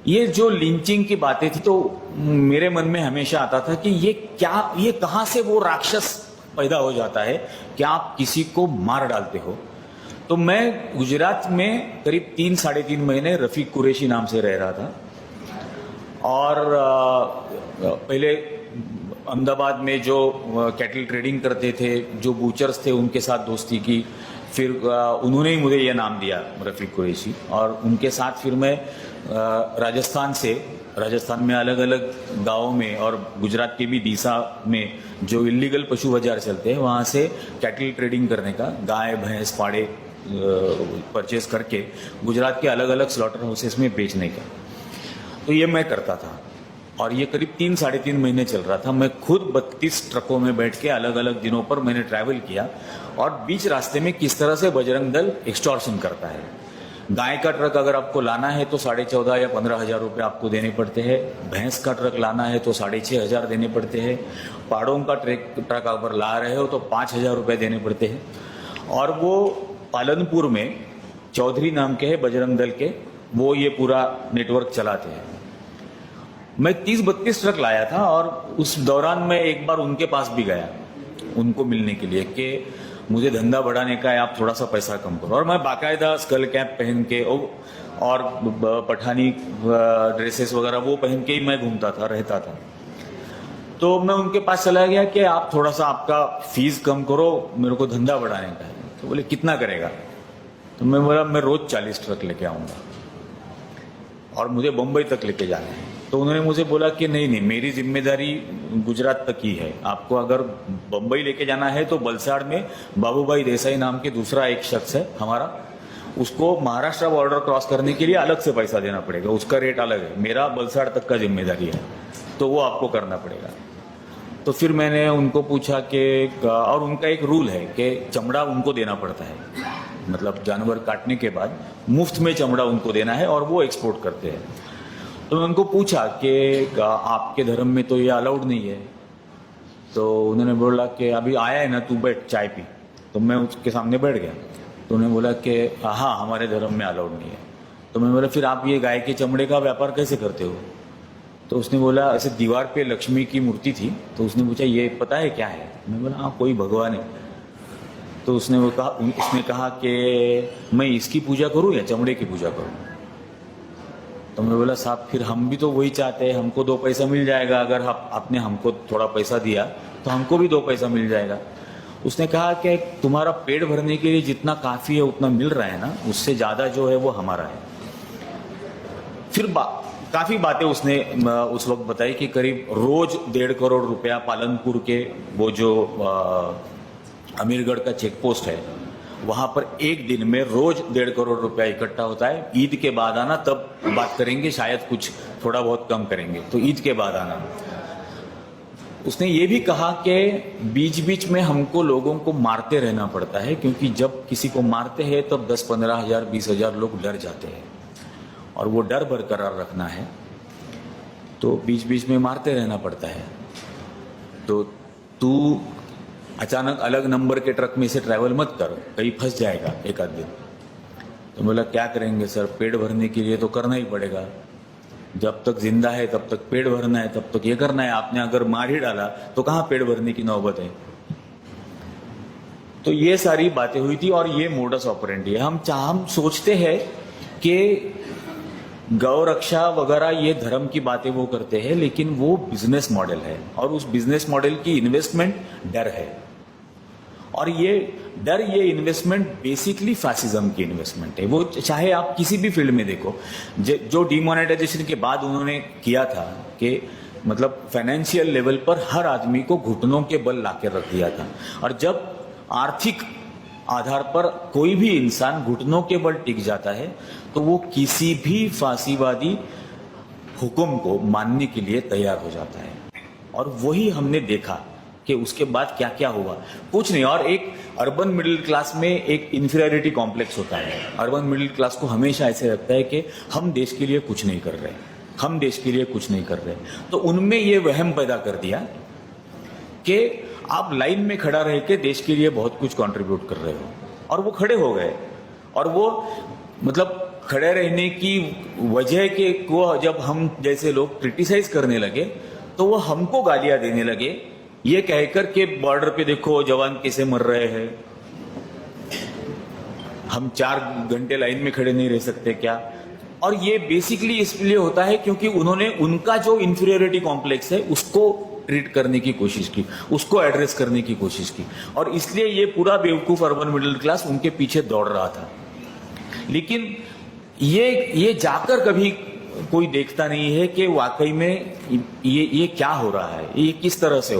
ये जो लिंचिंग की बातें थी तो मेरे मन में हमेशा आता था कि ये कहां से वो राक्षस पैदा हो जाता है कि आप किसी को मार डालते हो। तो मैं गुजरात में करीब 3-3.5 महीने रफीक कुरैशी नाम से रह रहा था और पहले अहमदाबाद में जो कैटल ट्रेडिंग करते थे, जो बूचर्स थे, उनके साथ दोस्ती की। फिर उन्होंने ही मुझे यह नाम दिया रफीक कुरैशी, और उनके साथ फिर मैं राजस्थान में अलग अलग गांवों में और गुजरात के भी डीसा में जो इलीगल पशु बाजार चलते हैं वहाँ से कैटल ट्रेडिंग करने का, गाय भैंस पाड़े परचेज करके गुजरात के अलग अलग स्लॉटर हाउसेस में बेचने का। तो ये मैं करता था और ये करीब 3-3.5 महीने चल रहा था। मैं खुद 32 ट्रकों में बैठ के अलग अलग दिनों पर मैंने ट्रैवल किया और बीच रास्ते में किस तरह से बजरंग दल एक्सटॉर्शन करता है। गाय का ट्रक अगर आपको लाना है तो 14,500 या 15,000 रुपये आपको देने पड़ते हैं। भैंस का ट्रक लाना है तो 6,500 देने पड़ते हैं। पाड़ों का ट्रक अगर ला रहे हो तो 5,000 रुपये देने पड़ते हैं। और वो पालनपुर में चौधरी नाम के है बजरंग दल के, वो ये पूरा नेटवर्क चलाते हैं। मैं 30-32 ट्रक लाया था और उस दौरान मैं एक बार उनके पास भी गया उनको मिलने के लिए कि मुझे धंधा बढ़ाने का है, आप थोड़ा सा पैसा कम करो। और मैं बाकायदा स्कल कैप पहन के और पठानी ड्रेसेस वगैरह वो पहन के ही मैं घूमता था, रहता था। तो मैं उनके पास चला गया कि आप थोड़ा सा आपका फीस कम करो, मेरे को धंधा बढ़ाने का है। तो बोले कितना करेगा? तो मैं बोला मैं रोज 40 ट्रक लेके आऊंगा और मुझे बम्बई तक लेके जाना है। तो उन्होंने मुझे बोला कि नहीं, मेरी जिम्मेदारी गुजरात तक ही है, आपको अगर बम्बई लेके जाना है तो बलसाड़ में बाबूभाई देसाई नाम के दूसरा एक शख्स है हमारा, उसको महाराष्ट्र बॉर्डर क्रॉस करने के लिए अलग से पैसा देना पड़ेगा, उसका रेट अलग है। मेरा बलसाड़ तक का जिम्मेदारी है, तो वो आपको करना पड़ेगा। तो फिर मैंने उनको पूछा कि, और उनका एक रूल है कि चमड़ा उनको देना पड़ता है, मतलब जानवर काटने के बाद मुफ्त में चमड़ा उनको देना है और वो एक्सपोर्ट करते हैं। तो मैं उनको पूछा कि आपके धर्म में तो ये अलाउड नहीं है। तो उन्होंने बोला कि अभी आया है ना, तू बैठ चाय पी। तो मैं उसके सामने बैठ गया। तो उन्होंने बोला कि हाँ, हमारे धर्म में अलाउड नहीं है। तो मैं बोला फिर आप ये गाय के चमड़े का व्यापार कैसे करते हो? तो उसने बोला ऐसे दीवार पे लक्ष्मी की मूर्ति थी, तो उसने पूछा ये पता है क्या है? मैं बोला हाँ, कोई भगवान है। तो उसने कहा कि मैं इसकी पूजा करूँ या चमड़े की पूजा करूँ? तो मैं बोला साहब फिर हम भी तो वही चाहते हैं, हमको 2 पैसा मिल जाएगा, अगर आपने हमको थोड़ा पैसा दिया तो हमको भी 2 पैसा मिल जाएगा। उसने कहा कि तुम्हारा पेट भरने के लिए जितना काफ़ी है उतना मिल रहा है ना, उससे ज़्यादा जो है वो हमारा है। फिर काफ़ी बातें उसने उस वक्त बताई कि करीब रोज 1.5 करोड़ रुपया पालनपुर के वो जो अमीरगढ़ का चेक पोस्ट है वहां पर एक दिन में रोज 1.5 करोड़ रुपया इकट्ठा होता है। ईद के बाद आना, तब बात करेंगे, शायद कुछ थोड़ा बहुत कम करेंगे, तो ईद के बाद आना। उसने ये भी कहा कि बीच बीच में हमको लोगों को मारते रहना पड़ता है, क्योंकि जब किसी को मारते हैं तब 10-15 हजार 20,000 लोग डर जाते हैं और वो डर बरकरार रखना है, तो बीच बीच में मारते रहना पड़ता है। तो तू अचानक अलग नंबर के ट्रक में से ट्रैवल मत कर, कहीं फंस जाएगा एक आध दिन। तो बोला क्या करेंगे सर, पेट भरने के लिए तो करना ही पड़ेगा, जब तक जिंदा है तब तक पेट भरना है, तब तक ये करना है। आपने अगर मार ही डाला तो कहाँ पेट भरने की नौबत है? तो ये सारी बातें हुई थी और ये मोडस ऑपरेंडी है। हम सोचते हैं कि गौ रक्षा वगैरह ये धर्म की बातें वो करते हैं, लेकिन वो बिजनेस मॉडल है और उस बिजनेस मॉडल की इन्वेस्टमेंट डर है। और ये डर, ये इन्वेस्टमेंट बेसिकली फैसिज्म की इन्वेस्टमेंट है। वो चाहे आप किसी भी फील्ड में देखो, जो डिमोनेटाइजेशन के बाद उन्होंने किया था कि मतलब फाइनेंशियल लेवल पर हर आदमी को घुटनों के बल लाके रख दिया था, और जब आर्थिक आधार पर कोई भी इंसान घुटनों के बल टिक जाता है तो वो किसी भी फांसीवादी हुक्म को मानने के लिए तैयार हो जाता है। और वही हमने देखा कि उसके बाद क्या क्या हुआ, कुछ नहीं। और एक अर्बन मिडिल क्लास में एक इंफीरियरिटी कॉम्प्लेक्स होता है। अर्बन मिडिल क्लास को हमेशा ऐसे लगता है कि हम देश के लिए कुछ नहीं कर रहे, हम देश के लिए कुछ नहीं कर रहे। तो उनमें ये वहम पैदा कर दिया कि आप लाइन में खड़ा रह के देश के लिए बहुत कुछ कंट्रीब्यूट कर रहे हो, और वो खड़े हो गए। और वो मतलब खड़े रहने की वजह के को जब हम जैसे लोग क्रिटिसाइज करने लगे तो वो हमको गालियां देने लगे, ये कहकर के बॉर्डर पे देखो जवान कैसे मर रहे हैं, हम 4 घंटे लाइन में खड़े नहीं रह सकते क्या। और ये बेसिकली इसलिए होता है क्योंकि उन्होंने उनका जो इंफीरियरिटी कॉम्प्लेक्स है उसको ट्रीट करने की कोशिश की, उसको एड्रेस करने की कोशिश की, और इसलिए ये पूरा बेवकूफ अर्बन मिडिल क्लास उनके पीछे दौड़ रहा था। लेकिन ये जाकर कभी कोई देखता नहीं है कि वाकई में ये क्या हो रहा है, ये किस तरह से